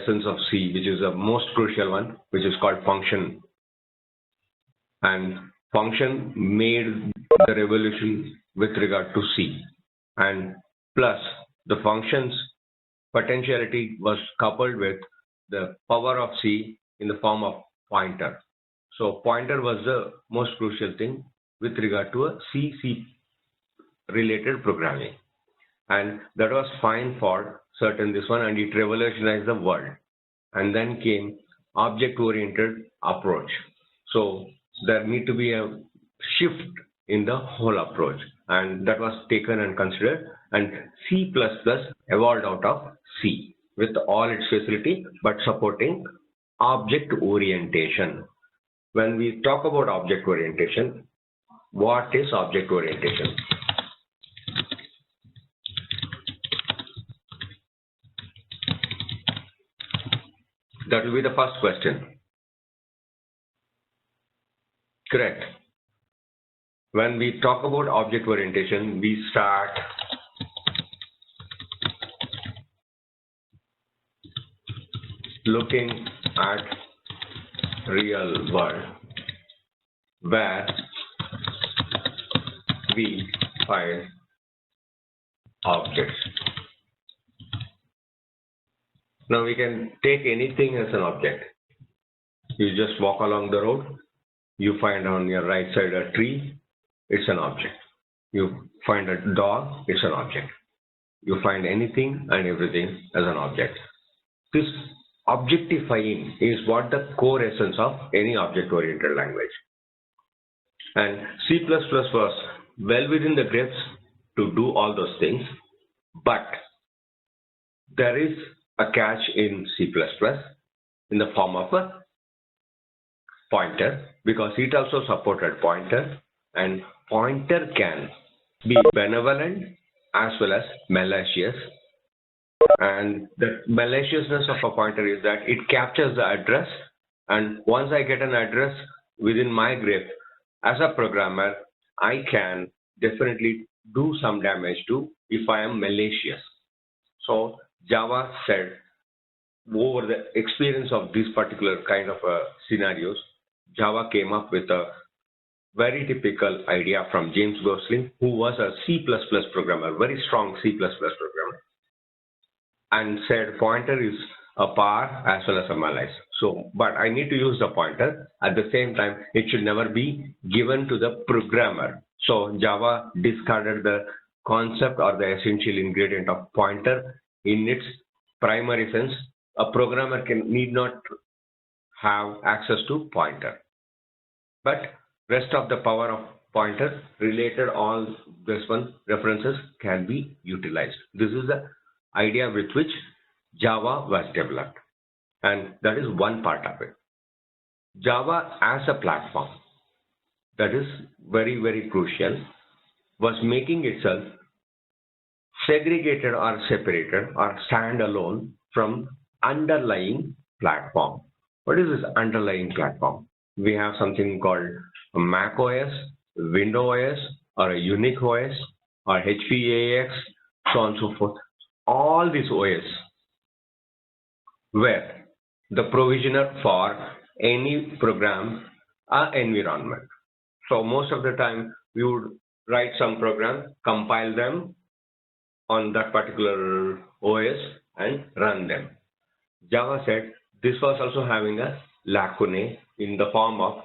essence of C, which is the most crucial one, which is called function. And function made the revolution with regard to C. And plus, the function's potentiality was coupled with the power of C in the form of pointer. So pointer was the most crucial thing with regard to a C related programming. And that was fine for certain this one, and it revolutionized the world. And then came object-oriented approach. So there need to be a shift in the whole approach, and that was taken and considered, and C++ evolved out of C with all its facility but supporting object orientation. When we talk about object orientation, what is object orientation? That will be the first question. Correct. When we talk about object orientation, we start looking at real world where we find objects. Now we can take anything as an object. You just walk along the road, you find on your right side a tree, it's an object. You find a dog, it's an object. You find anything and everything as an object. This objectifying is what the core essence of any object-oriented language. And C++ was well within the grips to do all those things, but there is a catch in C++ in the form of a pointer, because it also supported pointer, and pointer can be benevolent as well as malicious. And the maliciousness of a pointer is that it captures the address, and once I get an address within my grip, as a programmer, I can definitely do some damage to if I am malicious. So Java said, over the experience of this particular kind of scenarios, Java came up with a very typical idea from James Gosling, who was a C++ programmer, very strong C++ programmer, and said pointer is a power as well as a malice. So, but I need to use the pointer. At the same time, it should never be given to the programmer. So Java discarded the concept or the essential ingredient of pointer in its primary sense. A programmer need not have access to pointer, but rest of the power of pointer related all this one references can be utilized. This is the idea with which Java was developed, and that is one part of it. Java as a platform, that is very, very crucial, was making itself segregated or separated or standalone from underlying platform. What is this underlying platform? We have something called a Mac OS, Windows OS, or a Unix OS, or HP AX, so on and so forth. All these OS were the provisioner for any program environment. So most of the time we would write some program, compile them on that particular OS and run them. Java said this was also having a lacunae in the form of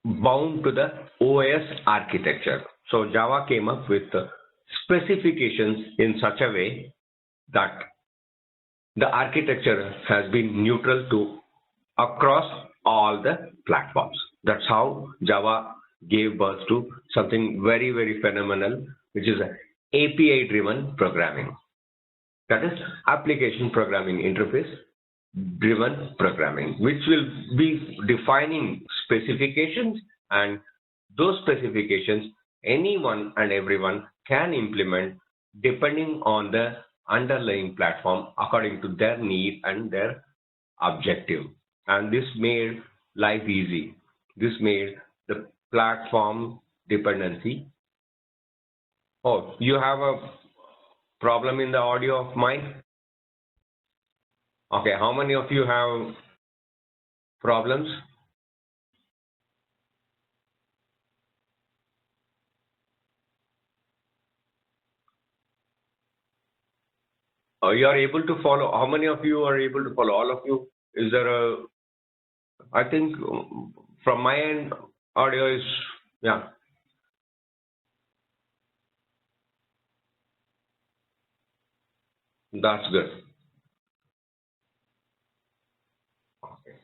bound to the OS architecture. So Java came up with specifications in such a way that the architecture has been neutral to across all the platforms. That's how Java gave birth to something very, very phenomenal, which is API driven programming. That is application programming interface driven programming, which will be defining specifications, and those specifications anyone and everyone can implement depending on the underlying platform according to their need and their objective. And this made life easy. This made the platform dependency. Oh, you have a problem in the audio of mine? Okay, how many of you have problems? You are able to follow. How many of you are able to follow? All of you? Is there a? I think from my end, audio is, yeah. That's good. Okay.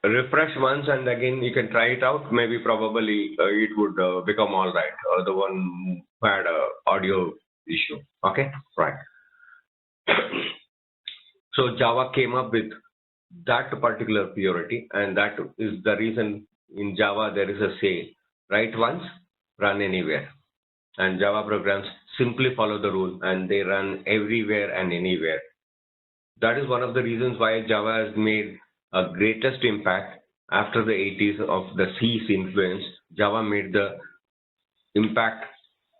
Refresh once and again you can try it out. Maybe probably it would become all right. The one who had a audio issue. Okay, right. So Java came up with that particular purity, and that is the reason in Java there is a say: write once, run anywhere. And Java programs simply follow the rule and they run everywhere and anywhere. That is one of the reasons why Java has made a greatest impact after the 80s of the C's influence. Java made the impact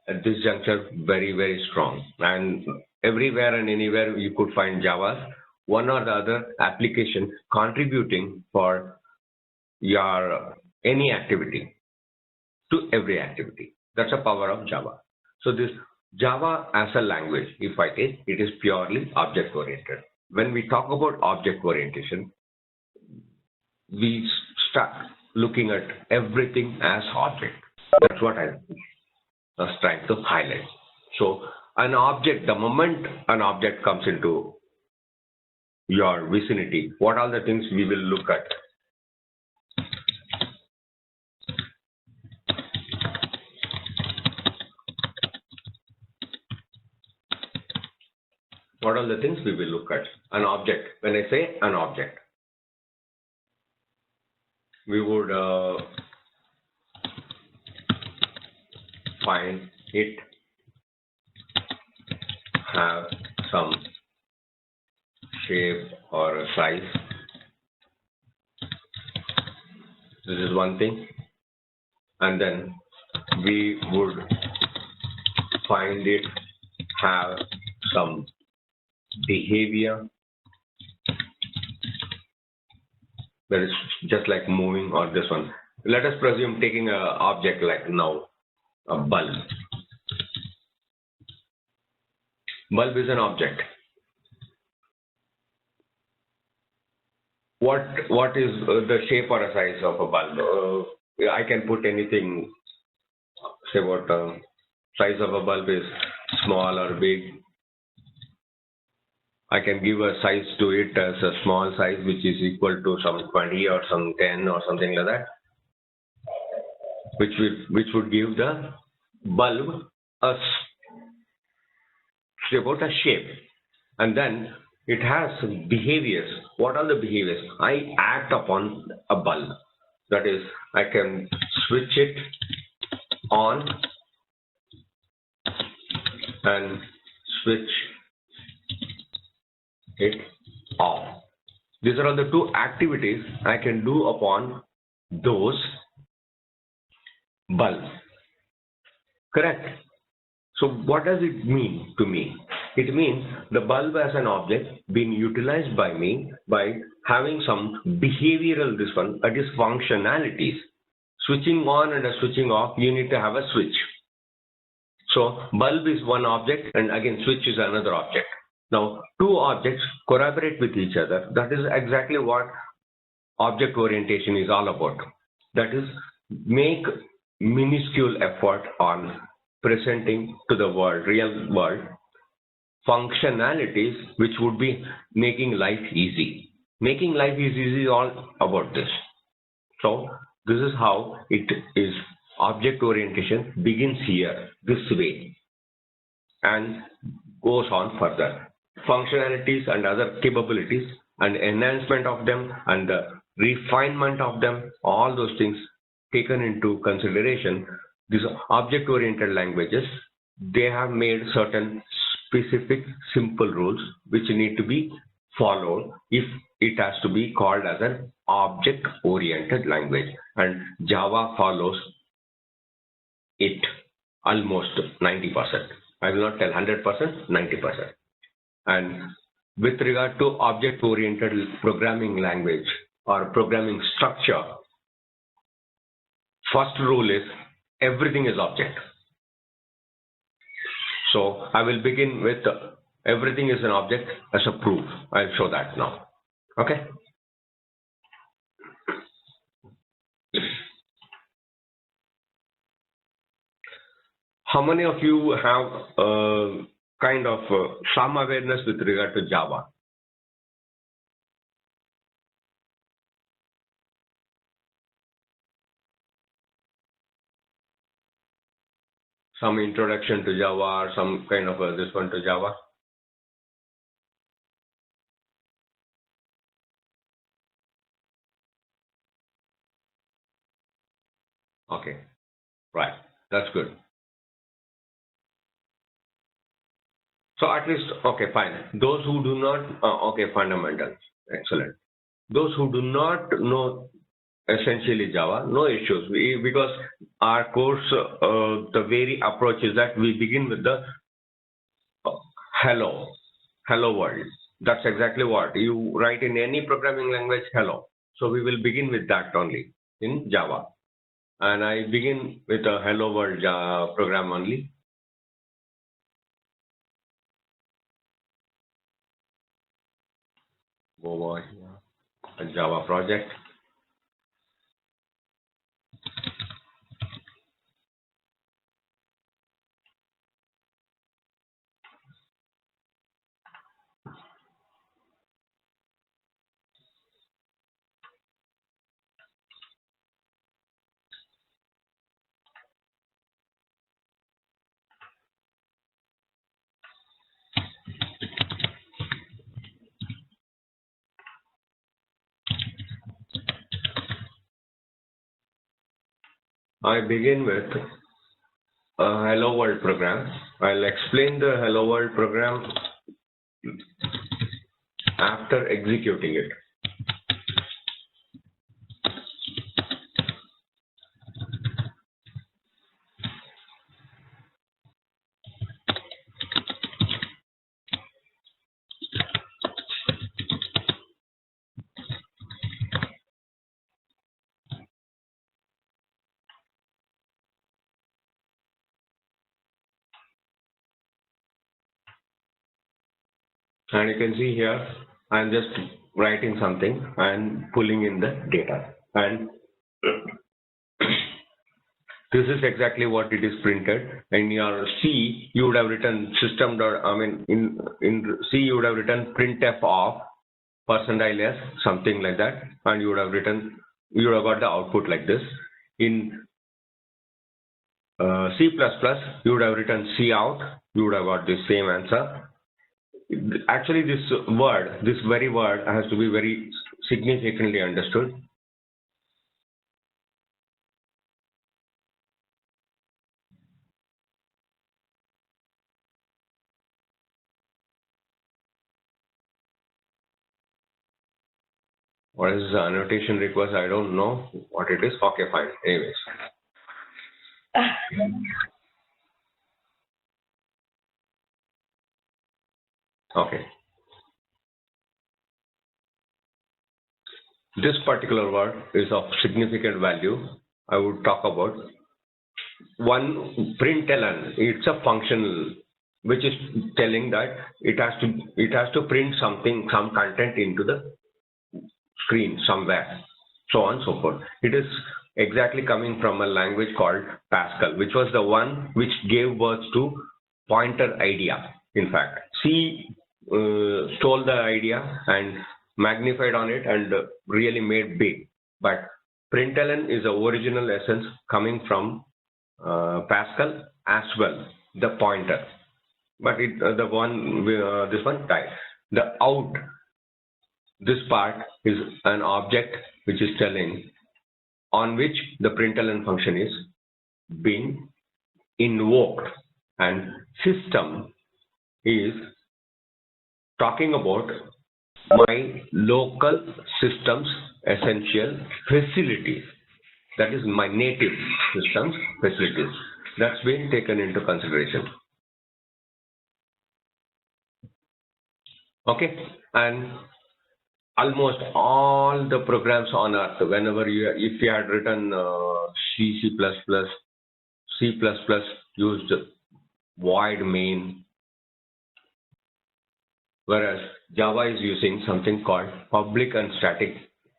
at this juncture very, very strong. And everywhere and anywhere you could find Java, one or the other application contributing for your any activity to every activity. That's the power of Java. So this Java as a language, if I take, it is purely object oriented. When we talk about object orientation, we start looking at everything as object. That's what I was trying to highlight. So an object, the moment an object comes into your vicinity, what are the things we will look at? What are the things we will look at? An object. When I say an object, we would find it have some shape or a size. This is one thing. And then we would find it have some behavior, that is just like moving, or this one. Let us presume taking an object like now a bulb. Bulb is an object. What is the shape or a size of a bulb? I can put anything. Say what size of a bulb is, small or big. I can give a size to it as a small size, which is equal to some 20 or some 10 or something like that, which would give the bulb a shape. And then it has behaviors. What are the behaviors? I act upon a bulb. That is, I can switch it on and switch it off. These are all the two activities I can do upon those bulbs. Correct? So what does it mean to me? It means the bulb as an object being utilized by me by having some behavioral, this one, that is functionalities. Switching on and switching off, you need to have a switch. So bulb is one object, and again switch is another object. Now two objects collaborate with each other. That is exactly what object orientation is all about. That is, make minuscule effort on presenting to the world, real world, functionalities which would be making life easy. Making life easy is all about this. So this is how it is. Object orientation begins here, this way, and goes on further. Functionalities and other capabilities and enhancement of them and the refinement of them, all those things taken into consideration. These object-oriented languages, they have made certain specific simple rules which need to be followed if it has to be called as an object-oriented language, and Java follows it almost 90%. I will not tell 100%, 90%. And with regard to object-oriented programming language or programming structure, first rule is everything is object. So I will begin with everything is an object as a proof. I'll show that now. Okay. How many of you have kind of some awareness with regard to Java? Some introduction to Java or some kind of this one to Java? Okay, right, that's good. So at least, okay, fine. Those who do not, okay, fundamentals, excellent. Those who do not know essentially Java, no issues. Because our course, the very approach is that we begin with the hello world. That's exactly what you write in any programming language, hello. So we will begin with that only in Java. And I begin with a hello world program only. Go over here, a Java project. I begin with a hello world program. I'll explain the hello world program after executing it. And you can see here, I'm just writing something and pulling in the data. And this is exactly what it is printed. In your C, you would have written system. In C, you would have written printf of %s, something like that. And you would have got the output like this. In C++, you would have written cout. You would have got the same answer. Actually, this very word has to be very significantly understood. What is the annotation request? I don't know what it is. Okay, fine. Anyways. Okay. This particular word is of significant value. I would talk about one println. It's a functional which is telling that it has to print something, some content into the screen somewhere, so on and so forth. It is exactly coming from a language called Pascal, which was the one which gave birth to pointer idea. In fact, C stole the idea and magnified on it and really made big. But println is the original essence coming from Pascal as well, the pointer. But this one died. The out, this part is an object which is telling on which the println function is being invoked, and system is talking about my local system's essential facilities. That is my native system's facilities. That's been taken into consideration. Okay, and almost all the programs on earth, whenever if you had written C, C++, used void main, whereas Java is using something called public and static.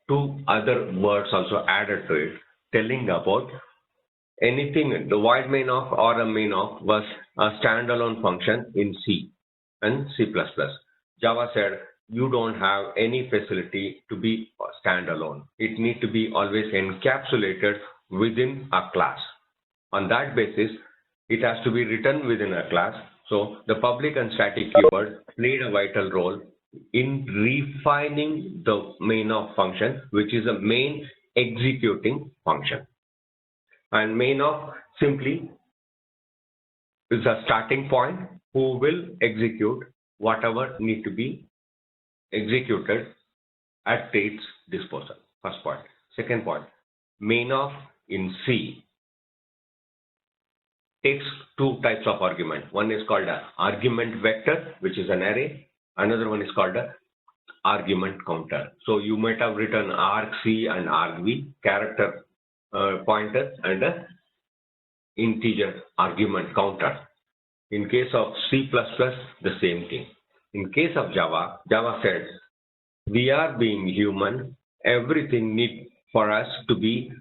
Two other words also added to it, telling about anything. The void main of or a main of was a standalone function in C and C++. Java said you don't have any facility to be standalone. It needs to be always encapsulated within a class. On that basis, it has to be written within a class. So the public and static keyword played a vital role in refining the main of function, which is a main executing function. And main of simply is a starting point who will execute whatever need to be executed at its disposal. First point. Second point, main of in C takes two types of argument. One is called an argument vector, which is an array. Another one is called a argument counter. So you might have written argc and argv, character pointer, and a integer argument counter. In case of C++, the same thing. In case of Java, Java said, we are being human, everything need for us to be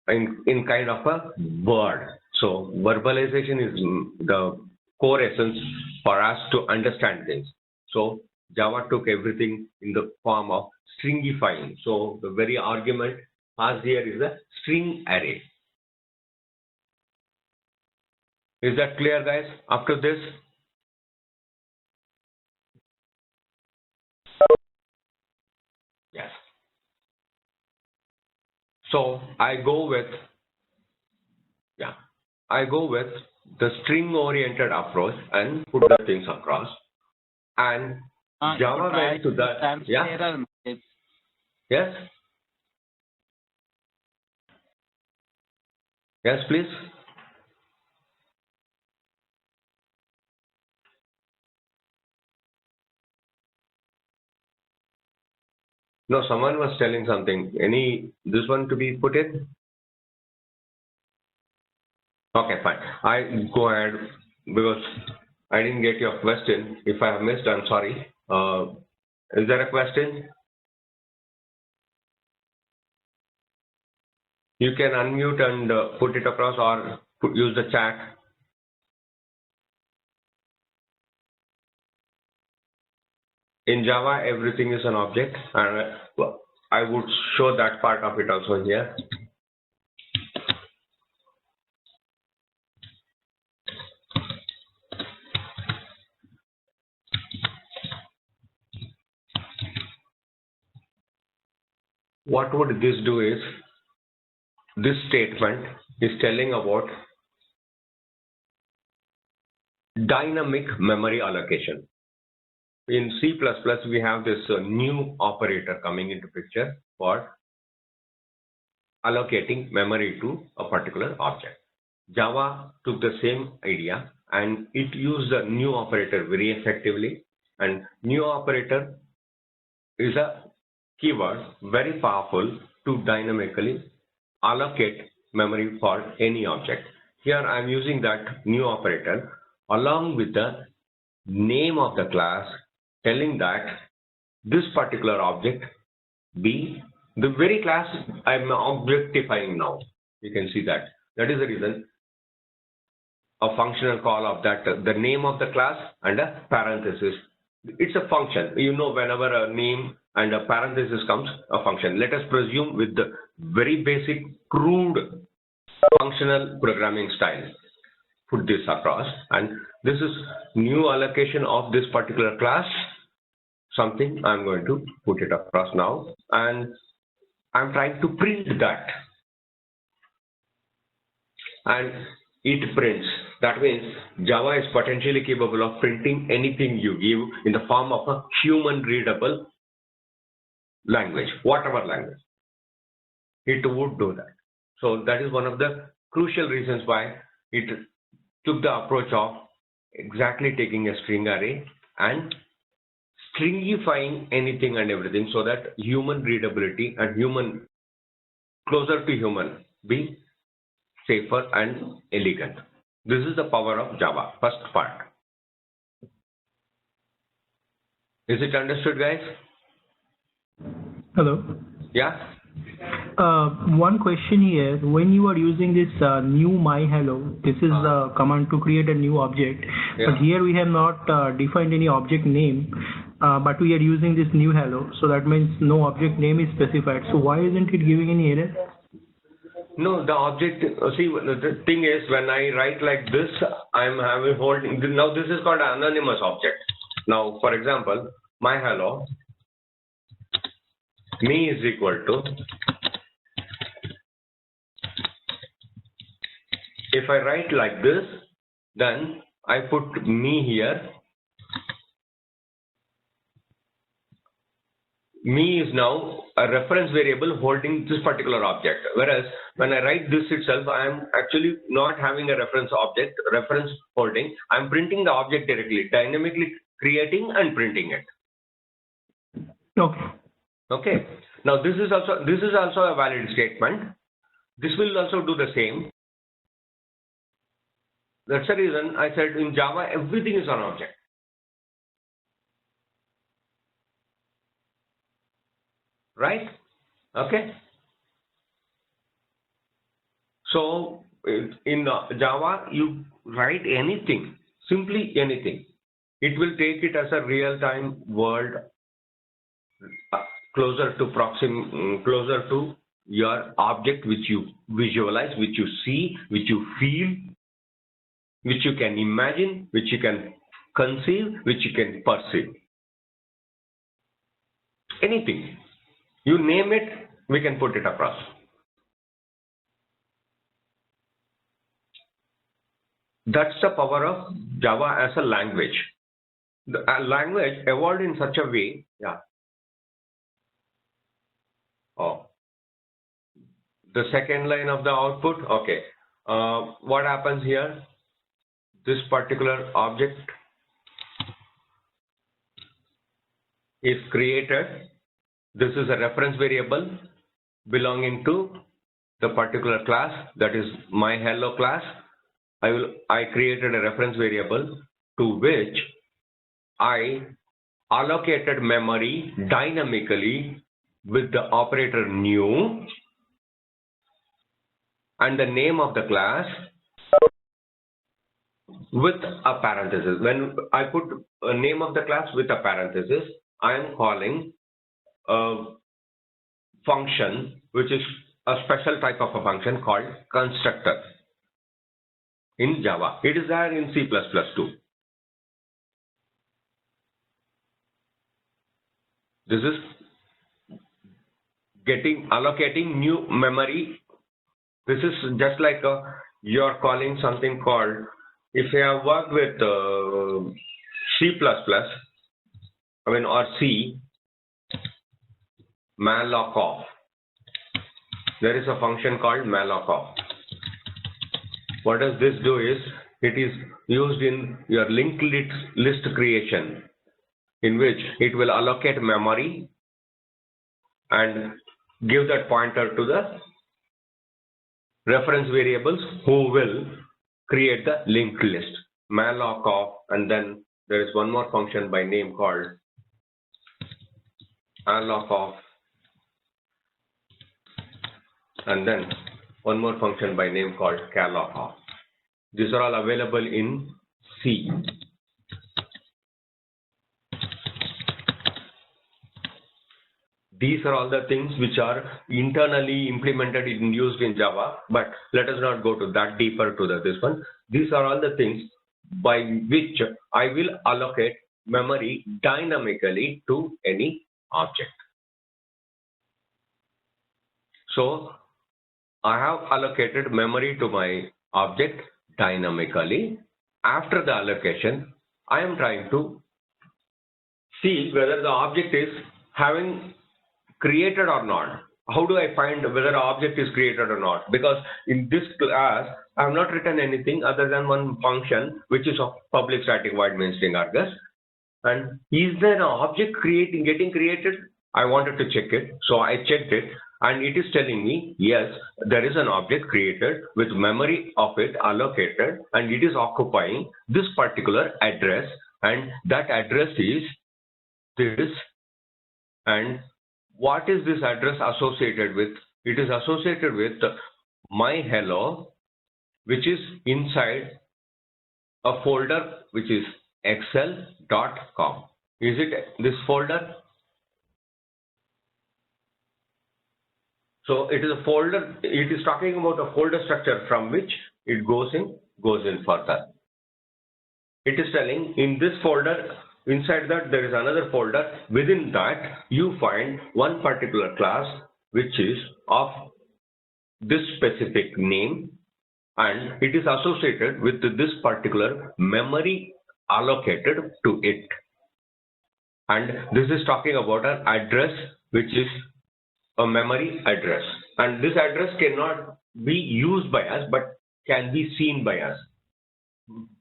in kind of a word. So verbalization is the core essence for us to understand things. So Java took everything in the form of stringifying. So the very argument passed here is a string array. Is that clear, guys? After this? Yes. So I go with the string oriented approach and put the things across. And Java went to the error message. Yes. Yes, please. No, someone was telling something. This one to be put in? Okay, fine. I go ahead because I didn't get your question. If I have missed, I'm sorry. Is there a question? You can unmute and put it across or use the chat. In Java, everything is an object, and I would show that part of it also here. What would this do is, this statement is telling about dynamic memory allocation. In C++, we have this new operator coming into picture for allocating memory to a particular object. Java took the same idea and it used the new operator very effectively. And new operator is a keyword very powerful to dynamically allocate memory for any object. Here I am using that new operator along with the name of the class, telling that this particular object be the very class I am objectifying now. You can see that. That is the reason a functional call of that, the name of the class and a parenthesis. It's a function. You know, whenever a name and a parenthesis comes, a function. Let us presume with the very basic, crude functional programming style. Put this across, and this is new allocation of this particular class. Something I'm going to put it across now, and I'm trying to print that, and it prints. That means Java is potentially capable of printing anything you give in the form of a human readable language, whatever language. It would do that. So that is one of the crucial reasons why it took the approach of exactly taking a string array and stringifying anything and everything so that human readability and human, closer to human, be safer and elegant. This is the power of Java, first part. Is it understood, guys? Hello. Yeah? One question here. When you are using this new myHello, this is the command to create a new object. Yeah. But here we have not defined any object name, but we are using this new hello. So that means no object name is specified. So why isn't it giving any error? No, the object, see, the thing is, when I write like this, I'm having holding, now this is called an anonymous object. Now, for example, myHello, me is equal to, if I write like this, then I put me here. Me is now a reference variable holding this particular object. Whereas when I write this itself, I am actually not having a reference object, reference holding. I'm printing the object directly, dynamically creating and printing it. Okay. Okay. Now this is also a valid statement. This will also do the same. That's the reason I said in Java everything is an object. Right? Okay. So in Java, you write anything, simply anything. It will take it as a real-time world, closer to your object, which you visualize, which you see, which you feel, which you can imagine, which you can conceive, which you can perceive. Anything. You name it, we can put it across. That's the power of Java as a language. The language evolved in such a way, yeah. Oh, the second line of the output, okay. What happens here? This particular object is created. This is a reference variable belonging to the particular class, that is myHello class. I created a reference variable to which I allocated memory dynamically with the operator new and the name of the class with a parenthesis. When I put a name of the class with a parenthesis, I am calling a function which is a special type of a function called constructor in Java. It is there in C++ too. This is allocating new memory. This is just like you're calling something called, if you have worked with C++, or C, malloc-off. There is a function called malloc-off. What does this do is, it is used in your linked list creation, in which it will allocate memory and give that pointer to the reference variables who will create the linked list. Malloc-off, and then there is one more function by name called alloc-off, and then one more function by name called calloc-off. These are all available in C. These are all the things which are internally implemented and used in Java, but let us not go to that deeper to this one. These are all the things by which I will allocate memory dynamically to any object. So I have allocated memory to my object dynamically. After the allocation, I am trying to see whether the object is having created or not. How do I find whether an object is created or not? Because in this class, I have not written anything other than one function, which is of public static void main string argus. And is there an object getting created? I wanted to check it, so I checked it, and it is telling me yes, there is an object created with memory of it allocated, and it is occupying this particular address, and that address is this. And what is this address associated with? It is associated with my hello, which is inside a folder which is excel.com. Is it this folder? So it is a folder. It is talking about a folder structure from which it goes in further. It is telling in this folder, inside that there is another folder. Within that you find one particular class which is of this specific name, and it is associated with this particular memory allocated to it. And this is talking about an address which is a memory address, and this address cannot be used by us but can be seen by us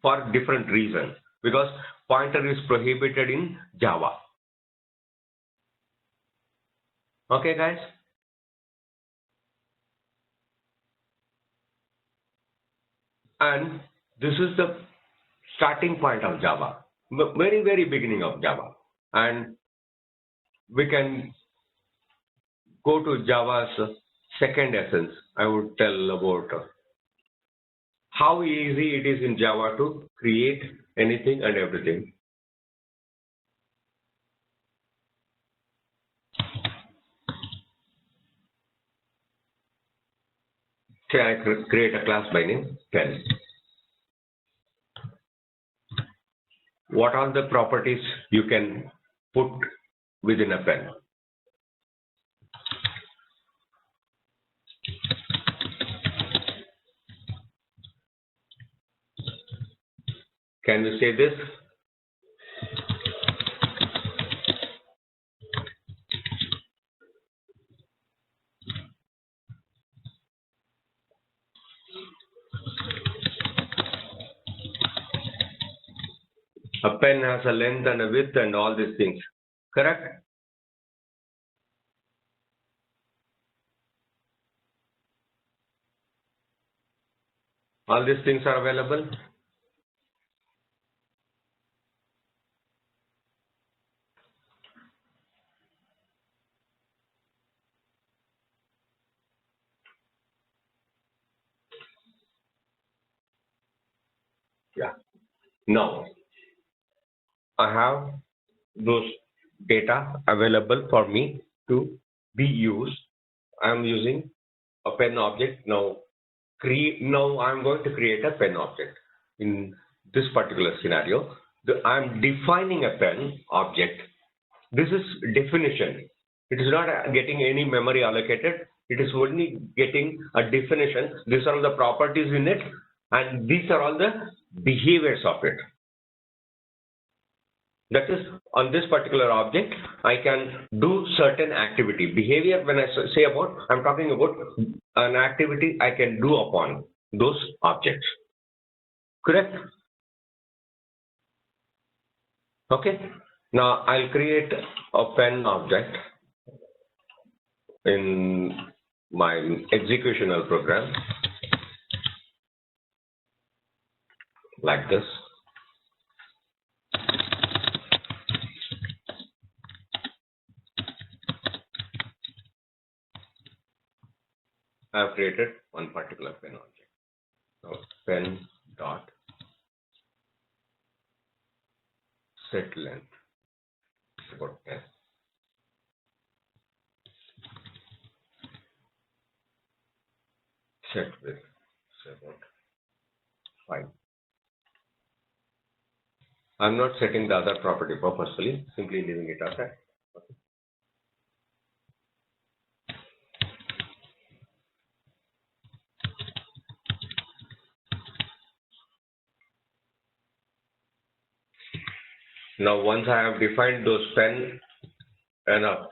for different reasons, because pointer is prohibited in Java. Okay guys? And this is the starting point of Java, very beginning of Java. And we can go to Java's second essence. I would tell about how easy it is in Java to create anything and everything. Say I create a class by name pen. What are the properties you can put within a pen? Can we say this? A pen has a length and a width and all these things, correct? All these things are available. Yeah. Now, I have those data available for me to be used. I am using a pen object now. Now I am going to create a pen object. In this particular scenario, I am defining a pen object. This is definition. It is not getting any memory allocated. It is only getting a definition. These are all the properties in it, and these are all the behaviors of it. That is, on this particular object, I can do certain activity. Behavior, when I say about, I'm talking about an activity I can do upon those objects. Correct? Okay. Now I'll create a pen object in my executional program like this. I have created one particular pen object. So pen dot set length about 10. Set width about 5. I'm not setting the other property purposefully, simply leaving it aside. Okay. Now, once I have defined those pen enough,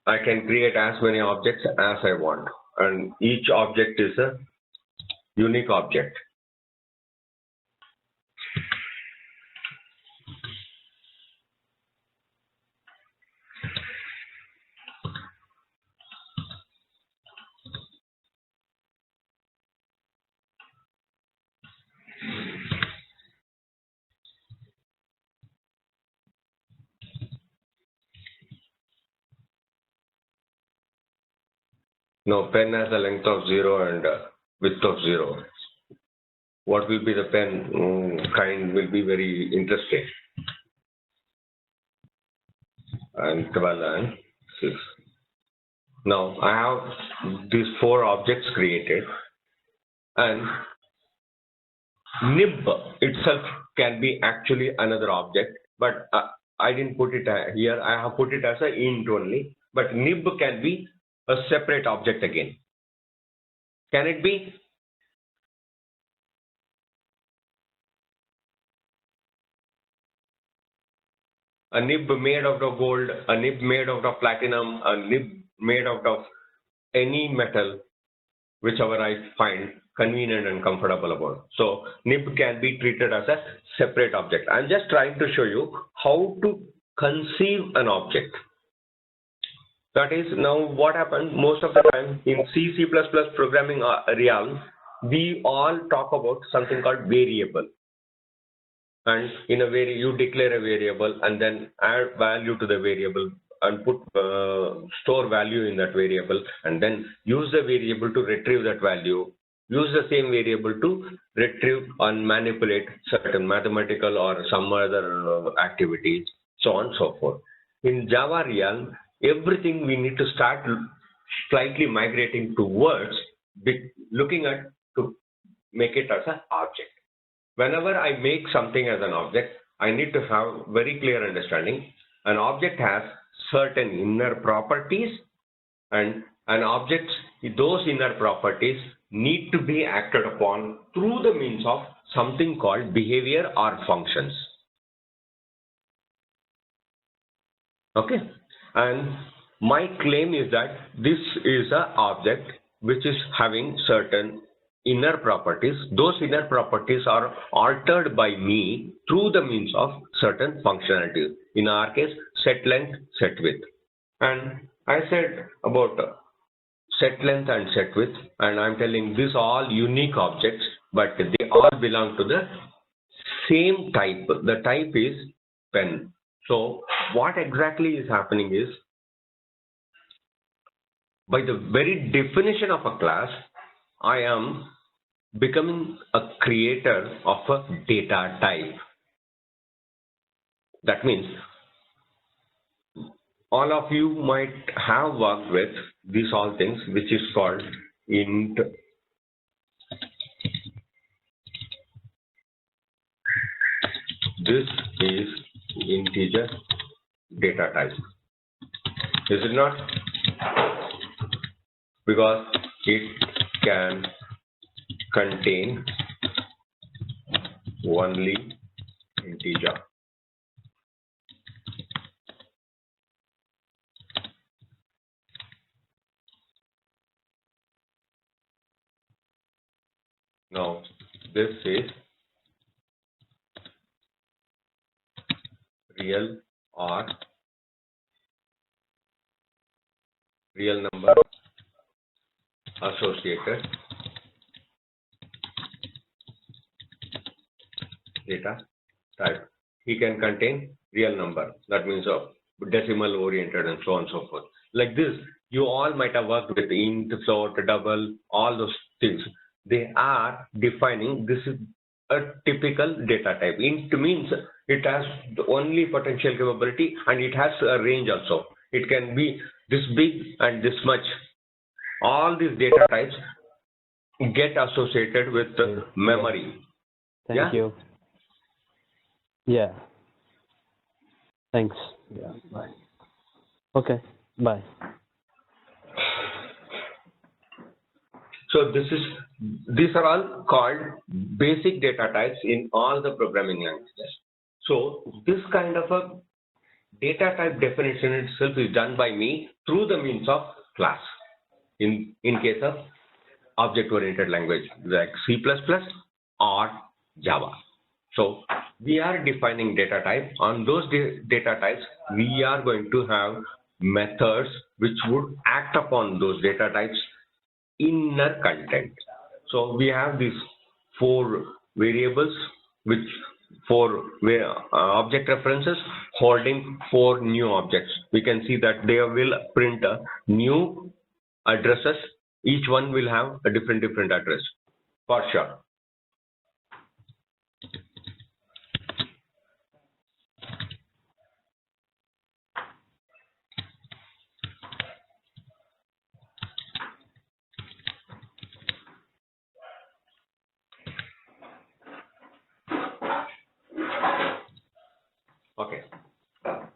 I can create as many objects as I want, and each object is a unique object. No, pen has a length of 0 and width of 0. What will be the pen kind will be very interesting. And 12 and 6. Now I have these 4 objects created, and nib itself can be actually another object, but I didn't put it here. I have put it as an int only, but nib can be a separate object again. Can it be? A nib made out of gold, a nib made out of platinum, a nib made out of any metal, whichever I find convenient and comfortable about. So nib can be treated as a separate object. I'm just trying to show you how to conceive an object. That is, now what happens most of the time in C++ programming realm, we all talk about something called variable. And in a you declare a variable and then add value to the variable and put store value in that variable, and then use the variable to retrieve that value. Use the same variable to retrieve and manipulate certain mathematical or some other activities, so on and so forth. In Java realm, everything we need to start slightly migrating towards looking at to make it as an object. Whenever I make something as an object, I need to have very clear understanding. An object has certain inner properties, and an object, those inner properties need to be acted upon through the means of something called behavior or functions. Okay, and my claim is that this is an object which is having certain inner properties. Those inner properties are altered by me through the means of certain functionalities. In our case, set length, set width. And I said about set length and set width, and I'm telling these all unique objects, but they all belong to the same type. The type is pen. So what exactly is happening is, by the very definition of a class, I am becoming a creator of a data type. That means all of you might have worked with these all things, which is called int. This is integer data type. Is it not? Because it can contain only integer. Now this is real or real number associated data type. He can contain real number, that means decimal oriented and so on and so forth. Like this, you all might have worked with int, float, double, all those things. They are defining this is a typical data type. Int means it has the only potential capability, and it has a range also. It can be this big and this much. All these data types get associated with memory. Thank you. Yeah. Thanks. Yeah. Bye. Okay. Bye. So these are all called basic data types in all the programming languages. So this kind of a data type definition itself is done by me through the means of class. In case of object-oriented language like C++ or Java. So we are defining data type. On those data types, we are going to have methods which would act upon those data types inner content. So we have these 4 variables, which 4 object references holding 4 new objects. We can see that they will print new addresses Each one will have a different address for sure. Okay.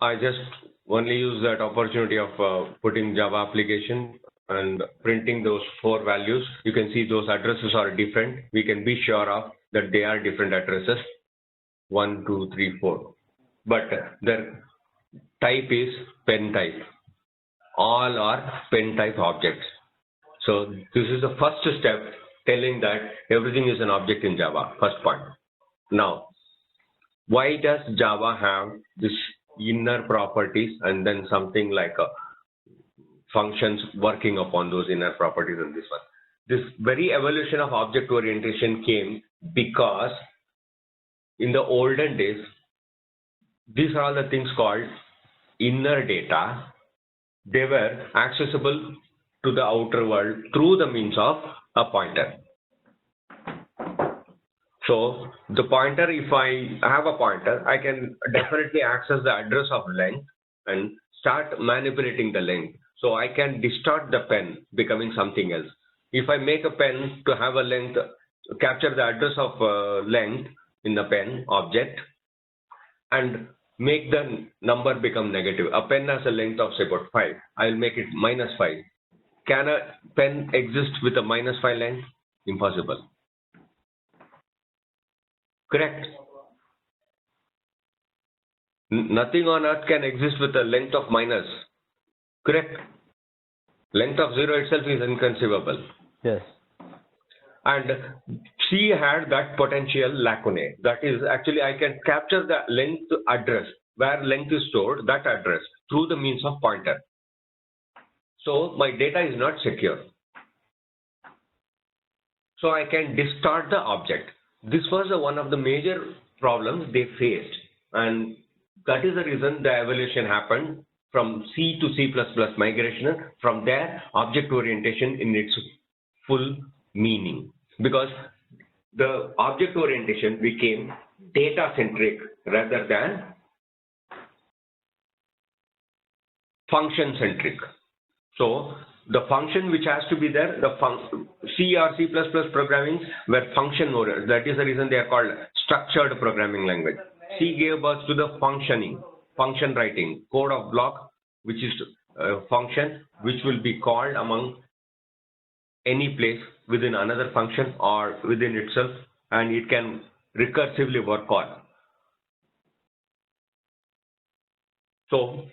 I just only use that opportunity of putting Java application and printing those 4 values. You can see those addresses are different. We can be sure of that they are different addresses. 1, 2, 3, 4. But their type is pen type. All are pen type objects. So this is the first step telling that everything is an object in Java. First point. Now, why does Java have this inner properties and then something like functions working upon those inner properties in this one? This very evolution of object orientation came because in the olden days, these are all the things called inner data. They were accessible to the outer world through the means of a pointer. So the pointer, if I have a pointer, I can definitely access the address of length and start manipulating the length. So I can distort the pen becoming something else. If I make a pen to have a length, capture the address of length in the pen object and make the number become negative. A pen has a length of say about 5. I'll make it -5. Can a pen exist with a -5 length? Impossible. Correct. Nothing on earth can exist with a length of minus. Correct. Length of 0 itself is inconceivable. Yes. And C had that potential lacunae. That is, actually I can capture the length address where length is stored, that address, through the means of pointer. So my data is not secure. So I can distort the object. This was one of the major problems they faced, and that is the reason the evolution happened from C to C++ migration. From there, object orientation in its full meaning, because the object orientation became data centric rather than function centric. So the function which has to be there, the C or C++ programming were function oriented. That is the reason they are called structured programming language. C gave birth to the function writing, code of block, which is a function which will be called among any place within another function or within itself, and it can recursively work on. So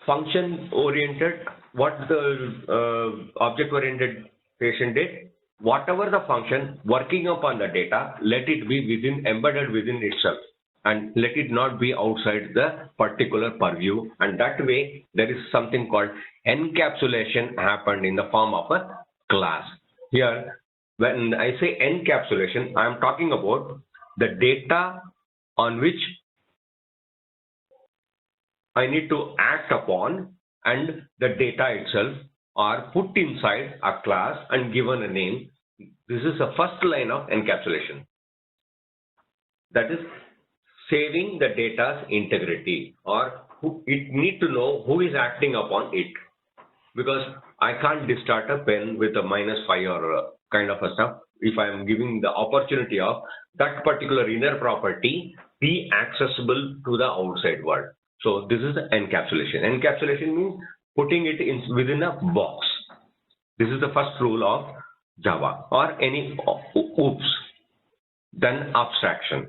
function oriented, what the object oriented patient did, whatever the function working upon the data, let it be embedded within itself and let it not be outside the particular purview. And that way there is something called encapsulation happened in the form of a class. Here, when I say encapsulation, I am talking about the data on which I need to act upon, and the data itself are put inside a class and given a name. This is the first line of encapsulation. That is saving the data's integrity, or it need to know who is acting upon it, because I can't distort a pen with a -5 or kind of a stuff if I am giving the opportunity of that particular inner property be accessible to the outside world. So this is the encapsulation. Encapsulation means putting it within a box. This is the first rule of Java or any OOPS. Then abstraction.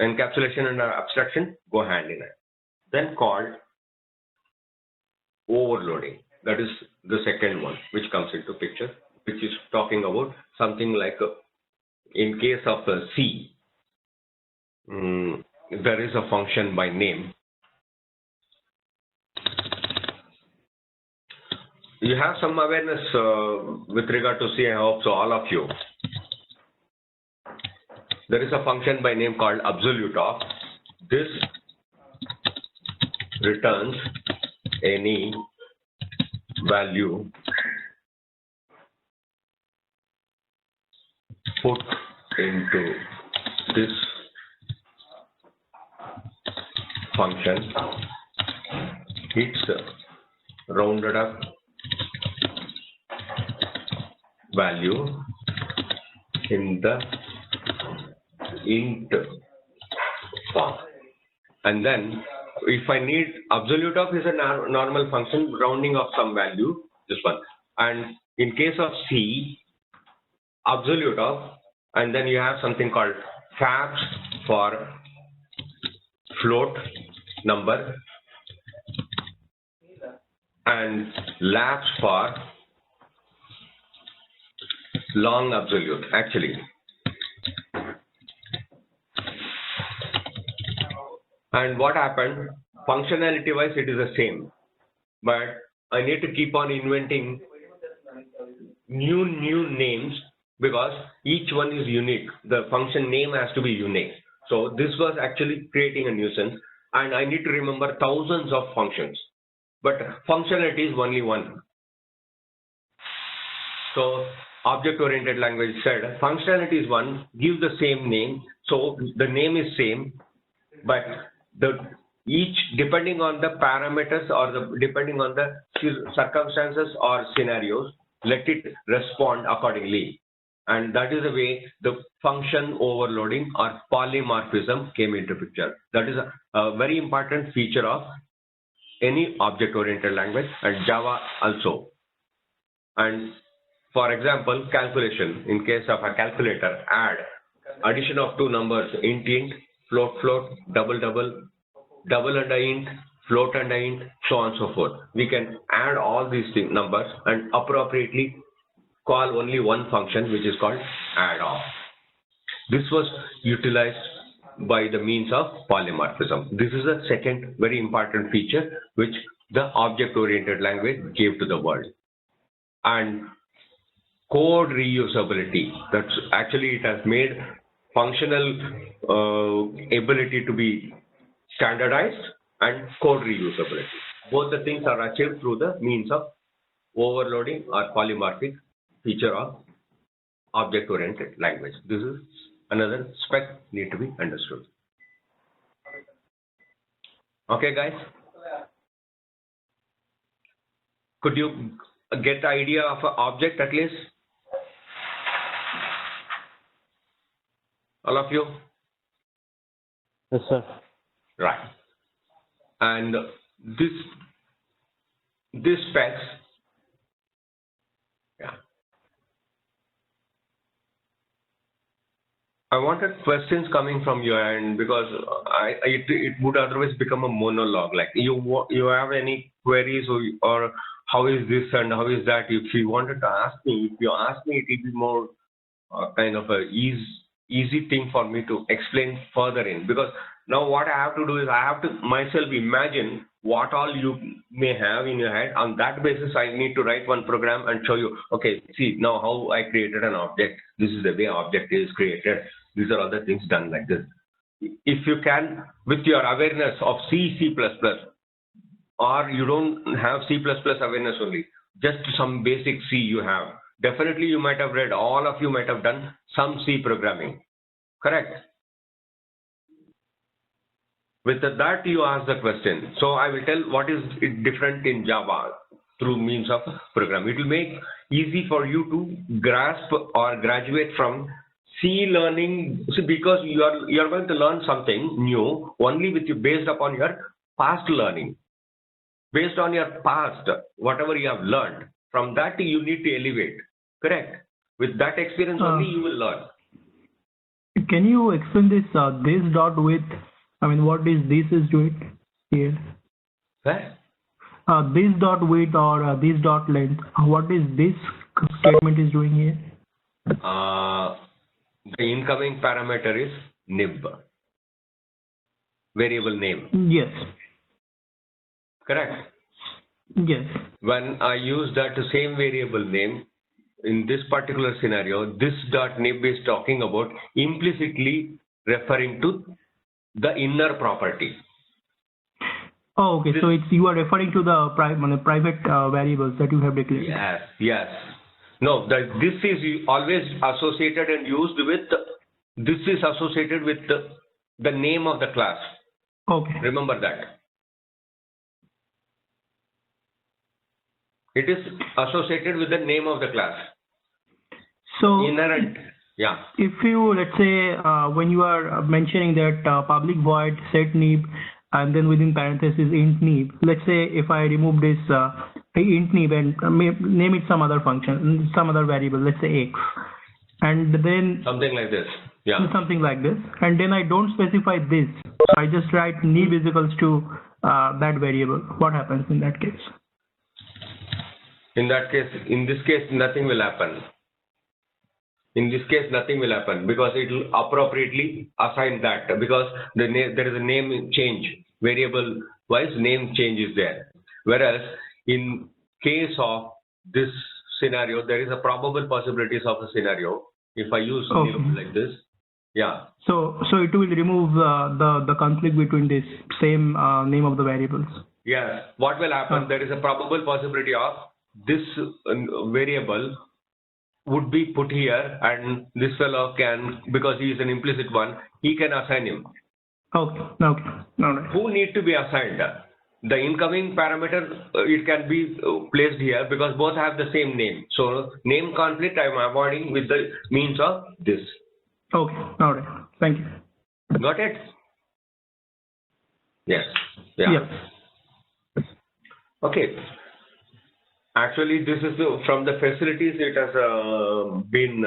Encapsulation and abstraction go hand in hand. Then called overloading. That is the second one which comes into picture, which is talking about something like in case of C, there is a function by name. You have some awareness with regard to C, I hope so, all of you. There is a function by name called absolute of. This returns any value put into this function its rounded up value in the int form. And then if I need absolute of is a normal function, rounding of some value, this one. And in case of C, absolute of, and then you have something called fabs for float number and labs for long absolute actually. And what happened, functionality wise it is the same, but I need to keep on inventing new names because each one is unique. The function name has to be unique. So this was actually creating a nuisance, and I need to remember thousands of functions, but functionality is only one. So object-oriented language said functionality is one, give the same name, so the name is same, but each depending on the parameters or depending on the circumstances or scenarios, let it respond accordingly. And that is the way the function overloading or polymorphism came into picture. That is a very important feature of any object-oriented language, and Java also. And for example, calculation, in case of a calculator, add, addition of two numbers, int, float, double, double and a int, float and a int, so on and so forth. We can add all these numbers and appropriately call only one function, which is called add off. This was utilized by the means of polymorphism. This is a second very important feature which the object-oriented language gave to the world. And code reusability, that's actually it has made functional ability to be standardized and code reusability. Both the things are achieved through the means of overloading or polymorphic feature of object-oriented language. This is another spec need to be understood. Okay, guys? Could you get the idea of an object at least? All of you? Yes, sir. Right. And this specs, yeah. I wanted questions coming from your end because it would otherwise become a monologue. Like you have any queries or how is this and how is that? If you wanted to ask me, if you ask me, it will be more kind of a easy thing for me to explain further in, because now what I have to do is I have to myself imagine what all you may have in your head. On that basis, I need to write one program and show you, okay, see now how I created an object. This is the way object is created. These are other things done like this. If you can, with your awareness of C, C++, or you don't have C++ awareness only, just some basic C you have. Definitely you might have read, all of you might have done some C programming, correct? With that you ask the question. So I will tell what is different in Java through means of program. It will make easy for you to grasp or graduate from C learning, because you are going to learn something new only based upon your past learning. Based on your past, whatever you have learned, from that you need to elevate, correct? With that experience only you will learn. Can you explain this this dot width? I mean, what is this is doing here? Where? This dot width or this dot length. What is this statement is doing here? The incoming parameter is nib, variable name. Yes. Correct? Yes. When I use that same variable name, in this particular scenario, this dot nib is talking about implicitly referring to the inner property. Oh, okay. So you are referring to the private variables that you have declared. Yes, yes. No, this is always associated and used with, this is associated with the name of the class. Okay. Remember that. It is associated with the name of the class. So Inherent. Yeah. if you, let's say, when you are mentioning that public void set nib and then within parentheses int nib, let's say if I remove this int nib and name it some other function, some other variable, let's say x, and then Something like this. Yeah. something like this, and then I don't specify this, so I just write nib is equals to that variable. What happens in that case? In this case, nothing will happen. In this case, nothing will happen because it will appropriately assign that, because there is a name change, variable wise name change is there. Whereas in case of this scenario, there is a probable possibilities of a scenario. If I use name like this, yeah. So it will remove the conflict between this same name of the variables. Yes. What will happen? There is a probable possibility of this variable would be put here, and this fellow can, because he is an implicit one, he can assign him. Okay. All right. Who need to be assigned? The incoming parameter, it can be placed here because both have the same name. So name conflict I am avoiding with the means of this. Okay. All right. Thank you. Got it? Yes. Yeah. Yeah. Okay. Actually, this is from the facilities. It has been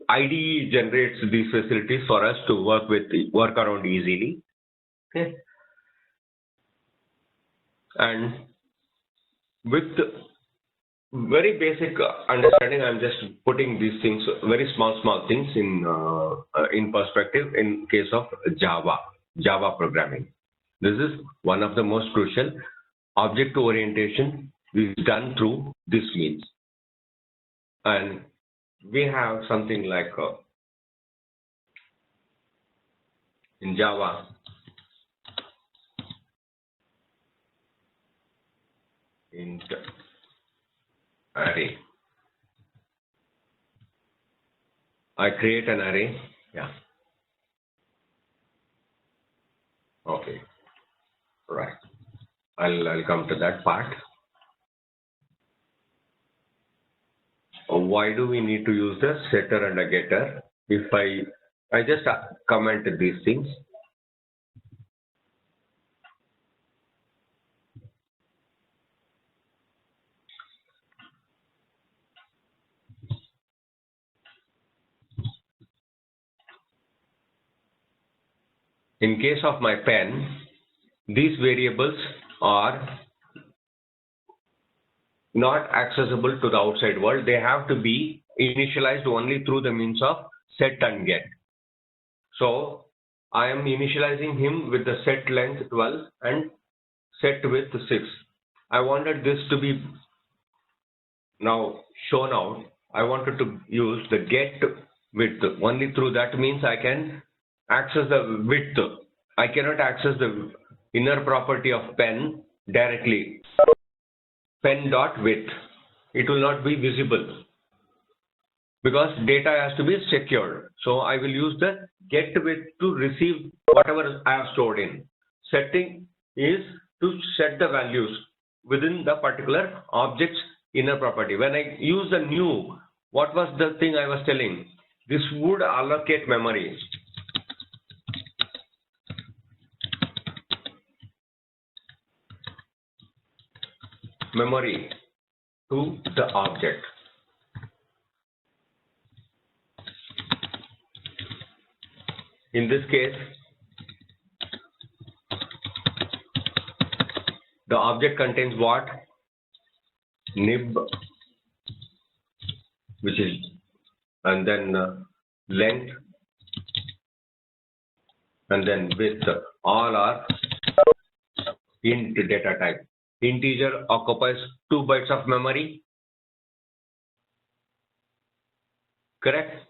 IDE generates these facilities for us to work around easily. Okay. And with very basic understanding, I'm just putting these things, very small things in perspective in case of Java programming. This is one of the most crucial. Object orientation is done through this means. And we have something like in Java, int array. I create an array. Yeah. Okay. Right. I'll come to that part. Why do we need to use the setter and a getter? If I just comment these things. In case of my pen, these variables are not accessible to the outside world. They have to be initialized only through the means of set and get. So I am initializing him with the set length 12 and set width 6. I wanted this to be now shown out. I wanted to use the get width. Only through that means I can access the width. I cannot access the inner property of pen directly. Pen dot width. It will not be visible because data has to be secured. So I will use the get width to receive whatever I have stored in. Setting is to set the values within the particular object's inner property. When I use the new, what was the thing I was telling? This would allocate memory. Memory to the object. In this case, the object contains what? Nib, which is, and then length, and then width. All are int data type. Integer occupies 2 bytes of memory. Correct?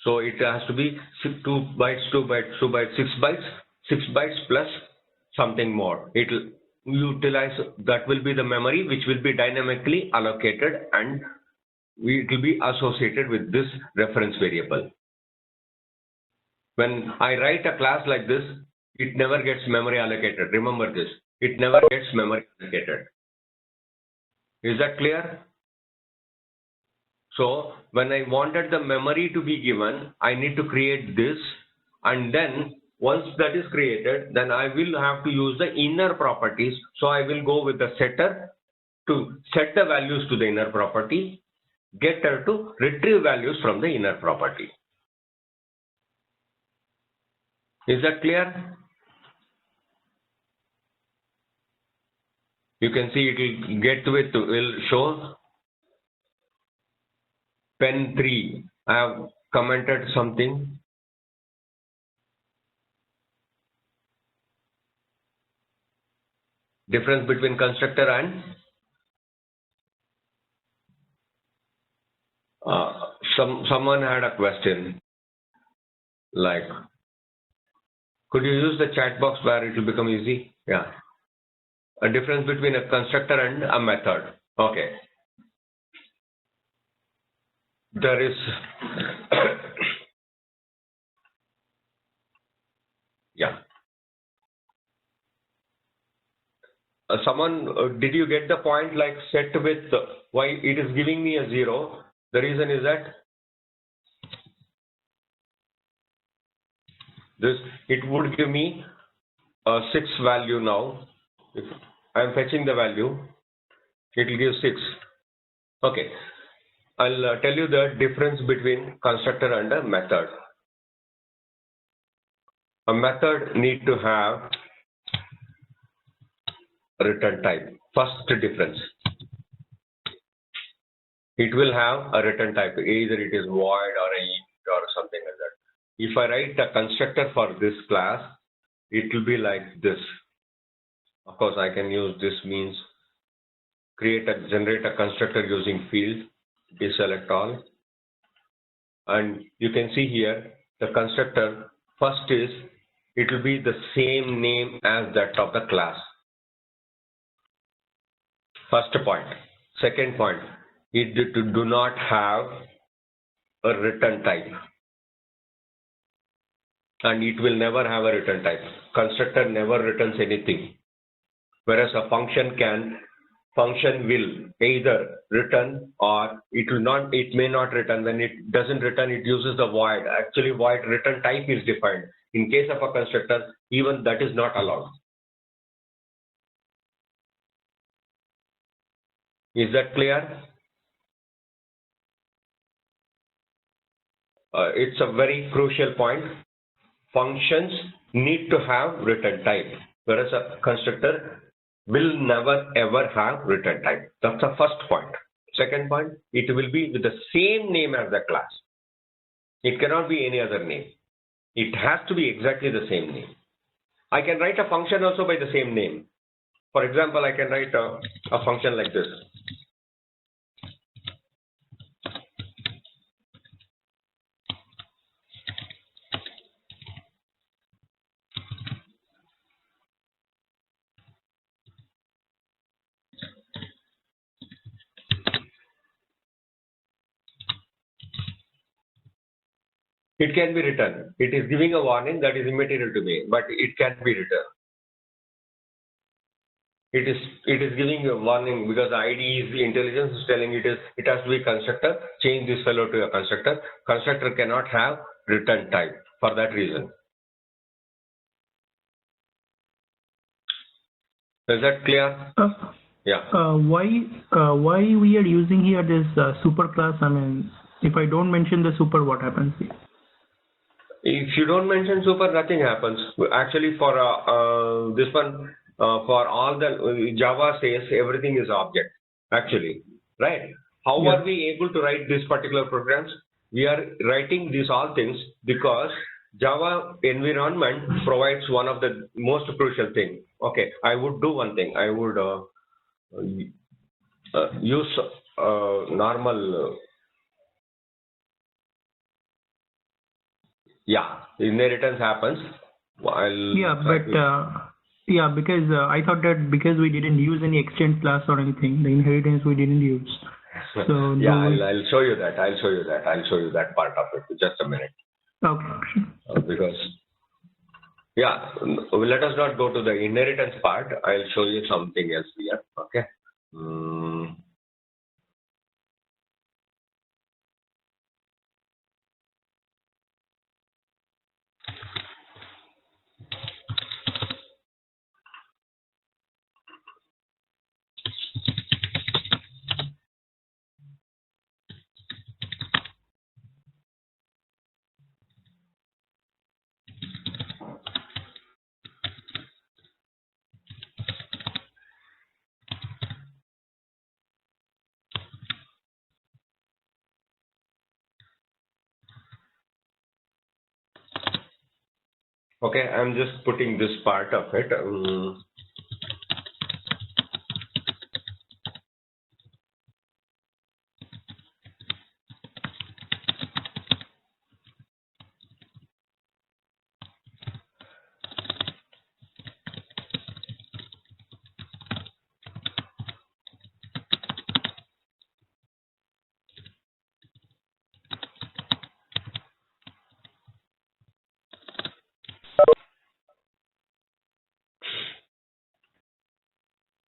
So it has to be 2 bytes, 2 bytes, 2 bytes, 6 bytes, 6 bytes plus something more. utilize, that will be the memory which will be dynamically allocated, and it will be associated with this reference variable. When I write a class like this, it never gets memory allocated. Remember this, it never gets memory allocated. Is that clear? So when I wanted the memory to be given, I need to create this, and then once that is created, then I will have to use the inner properties. So I will go with the setter to set the values to the inner property, getter to retrieve values from the inner property. Is that clear? You can see it will get with, will show pen 3. I have commented something. Difference between constructor and someone had a question like, could you use the chat box where it will become easy? Yeah. A difference between a constructor and a method. Okay. There is yeah. Someone, did you get the point, like set with why it is giving me a 0? The reason is that this, it would give me a 6 value now. If I am fetching the value, it will give 6. Okay. I'll tell you the difference between constructor and a method. A method need to have a return type. First difference. It will have a return type. Either it is void or a int or something like that. If I write a constructor for this class, it will be like this. Of course, I can use this means generate a constructor using field, deselect all. And you can see here the constructor first is, it will be the same name as that of the class. First point. Second point, it do not have a return type. And it will never have a return type. Constructor never returns anything. Whereas a function will either return or it may not return. When it doesn't return, it uses the void. Actually, void return type is defined. In case of a constructor, even that is not allowed. Is that clear? It's a very crucial point. Functions need to have return type, whereas a constructor will never ever have return type. That's the first point. Second point, it will be with the same name as the class. It cannot be any other name. It has to be exactly the same name. I can write a function also by the same name. For example, I can write a function like this. It can be written. It is giving a warning that is immaterial to me, but it can be written. It is giving a warning because the IDE is the intelligence is telling it has to be constructor. Change this fellow to a constructor. Constructor cannot have return type for that reason. Is that clear? Yeah. Why we are using here this super class? I mean, if I don't mention the super, what happens? If you don't mention super, nothing happens. Actually, for this one, for all the Java says everything is object. Actually, right? How are we able to write these particular programs? We are writing these all things because Java environment provides one of the most crucial thing. Okay, I would do one thing. I would use normal. Yeah, inheritance happens. Yeah, because I thought that because we didn't use any extend class or anything, the inheritance we didn't use. So Yeah, no. I'll show you that. I'll show you that part of it. Just a minute. Okay. Because, yeah, let us not go to the inheritance part. I'll show you something else here. Okay. Okay, I'm just putting this part of it.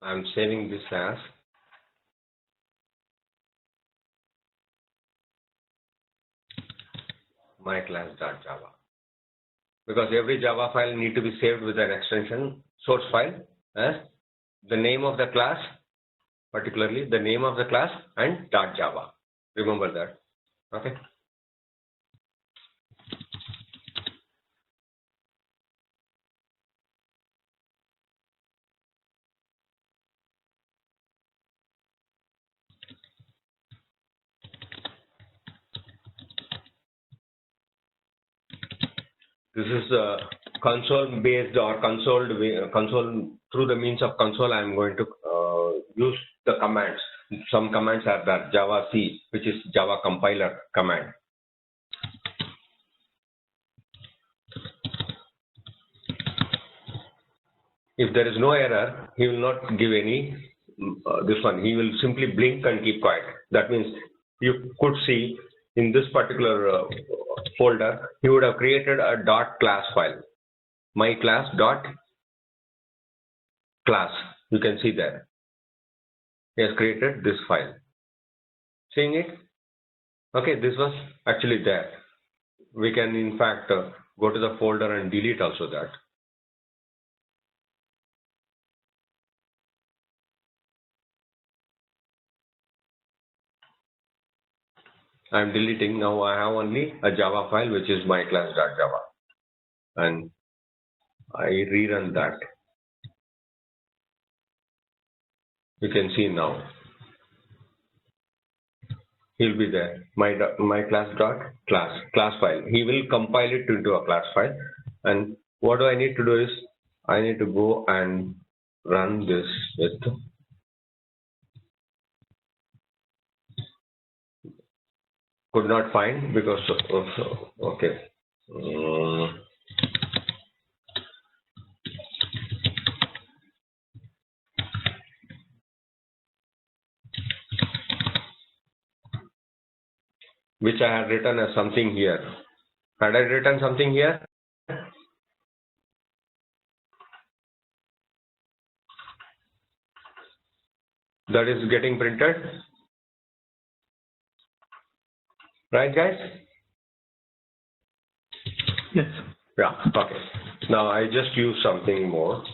I'm saving this as myclass.java. Because every Java file need to be saved with an extension source file as the name of the class, particularly the name of the class and .java. Remember that. Okay. This is console based or console through the means of console. I'm going to use the commands. Some commands are there. Java C, which is Java compiler command. If there is no error, he will not give any this one. He will simply blink and keep quiet. That means you could see in this particular folder, he would have created a .class file. myclass.class. You can see there. He has created this file. Seeing it? Okay, this was actually there. We can in fact go to the folder and delete also that. I'm deleting. Now I have only a Java file which is myclass.java, and I rerun that. You can see now. He'll be there. myclass.class file. He will compile it into a class file. And what do I need to do is I need to go and run this with could not find because of okay. Which I had written as something here. Had I written something here? That is getting printed. Right, guys? Yes. Yeah, okay. Now I just use something more.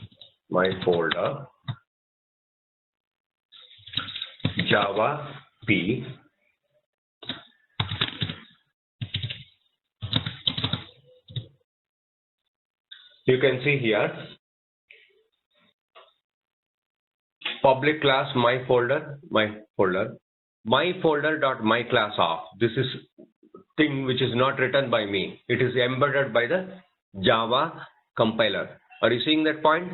My folder, Java P. You can see here, public class my folder dot my class off. This is thing which is not written by me. It is embedded by the Java compiler. Are you seeing that point?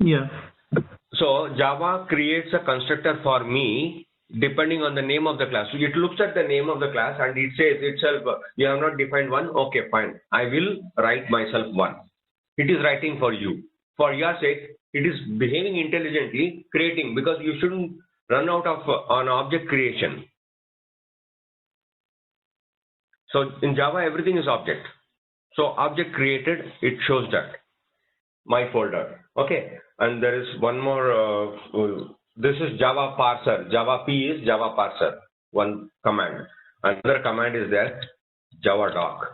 Yeah. So Java creates a constructor for me depending on the name of the class. So it looks at the name of the class and it says itself, you have not defined one. Okay, fine. I will write myself one. It is writing for you. For your sake, it is behaving intelligently, creating, because you shouldn't run out of an object creation. So in Java, everything is object. So object created, it shows that my folder. Okay, and there is one more. This is Java parser. Java P is Java parser. One command. Another command is there, Java doc.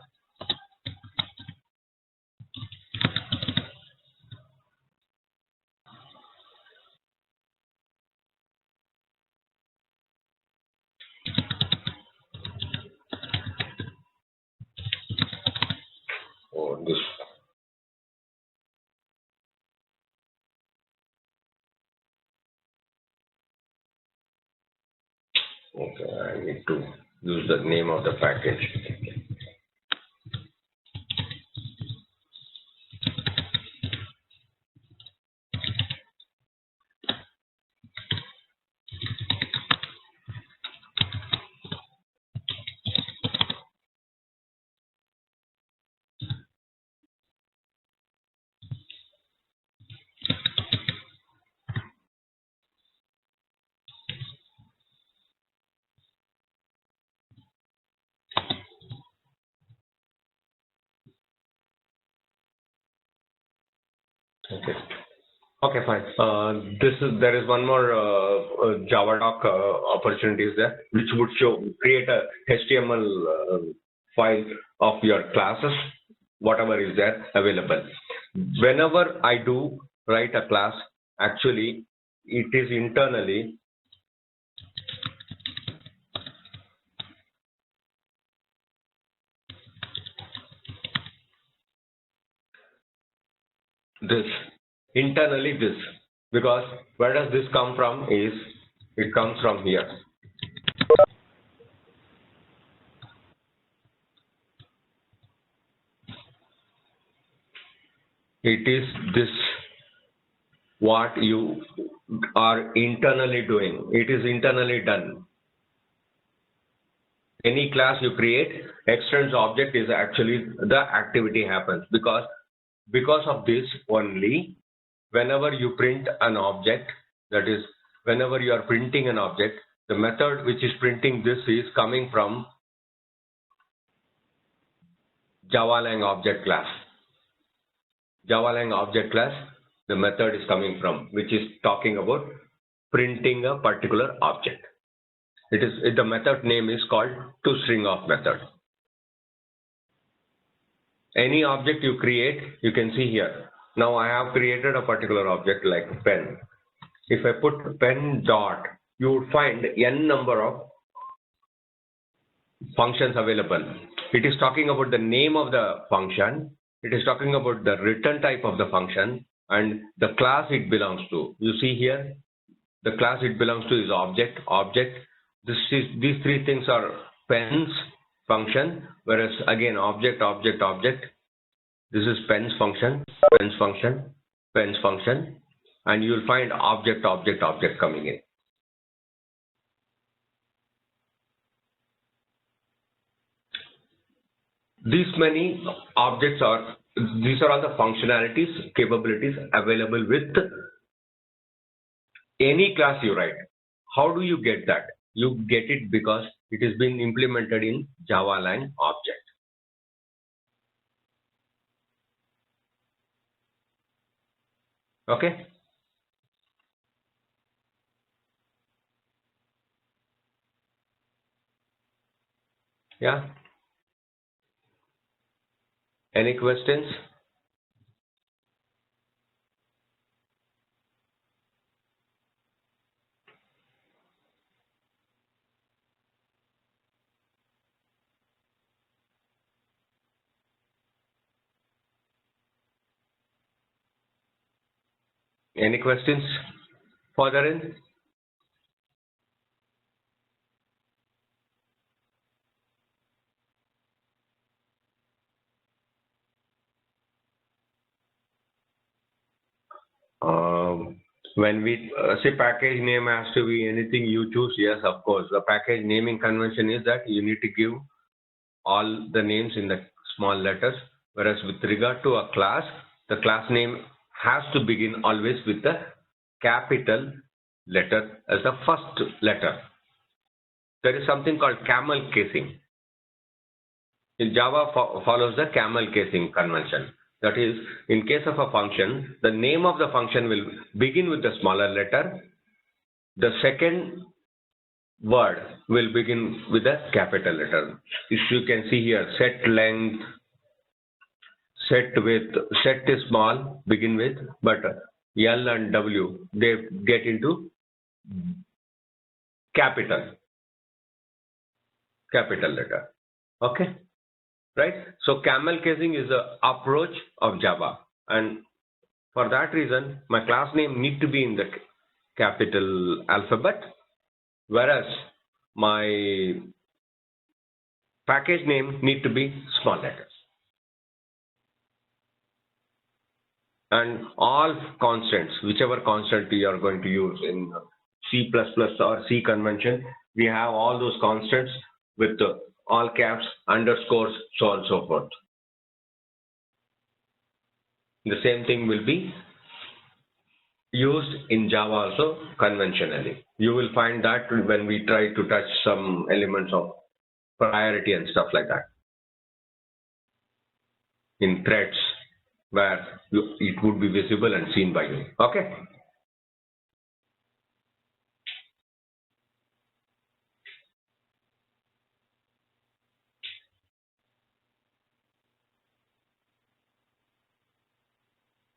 Oh, this. Okay, I need to use the name of the package. Okay. Okay, fine. There is one more Java doc opportunities there, which would create a HTML file of your classes, whatever is there available. Whenever I do write a class, actually it is internally this, because where does this come from is, it comes from here. It is this what you are internally doing. It is internally done. Any class you create, extends object is actually the activity happens, because of this only, whenever you print an object, that is, whenever you are printing an object, the method which is printing this is coming from JavaLang object class. JavaLang object class, the method is coming from, which is talking about printing a particular object. The method name is called toStringOf method. Any object you create, you can see here. Now I have created a particular object like pen. If I put pen dot, you would find n number of functions available. It is talking about the name of the function. It is talking about the return type of the function and the class it belongs to. You see here, the class it belongs to is object. These three things are pens function, whereas again object. This is pens function, and you will find object coming in. These are all the functionalities, capabilities available with any class you write. How do you get that? You get it because it is being implemented in JavaLang object. Okay. Yeah. Any questions? Any questions further in? When we say package name has to be anything you choose, yes, of course. The package naming convention is that you need to give all the names in the small letters, whereas with regard to a class, the class name has to begin always with the capital letter as the first letter. There is something called camel casing. In Java follows the camel casing convention. That is, in case of a function, the name of the function will begin with the smaller letter. The second word will begin with a capital letter. If you can see here, set length, set is small, begin with, but L and W, they get into capital letter. Okay, right? So camel casing is the approach of Java, and for that reason, my class name need to be in the capital alphabet, whereas my package name need to be small letters. And all constants, whichever constant you are going to use in C++ or C convention, we have all those constants with all caps, underscores, so on and so forth. The same thing will be used in Java also conventionally. You will find that when we try to touch some elements of priority and stuff like that in threads, where it would be visible and seen by you. Okay.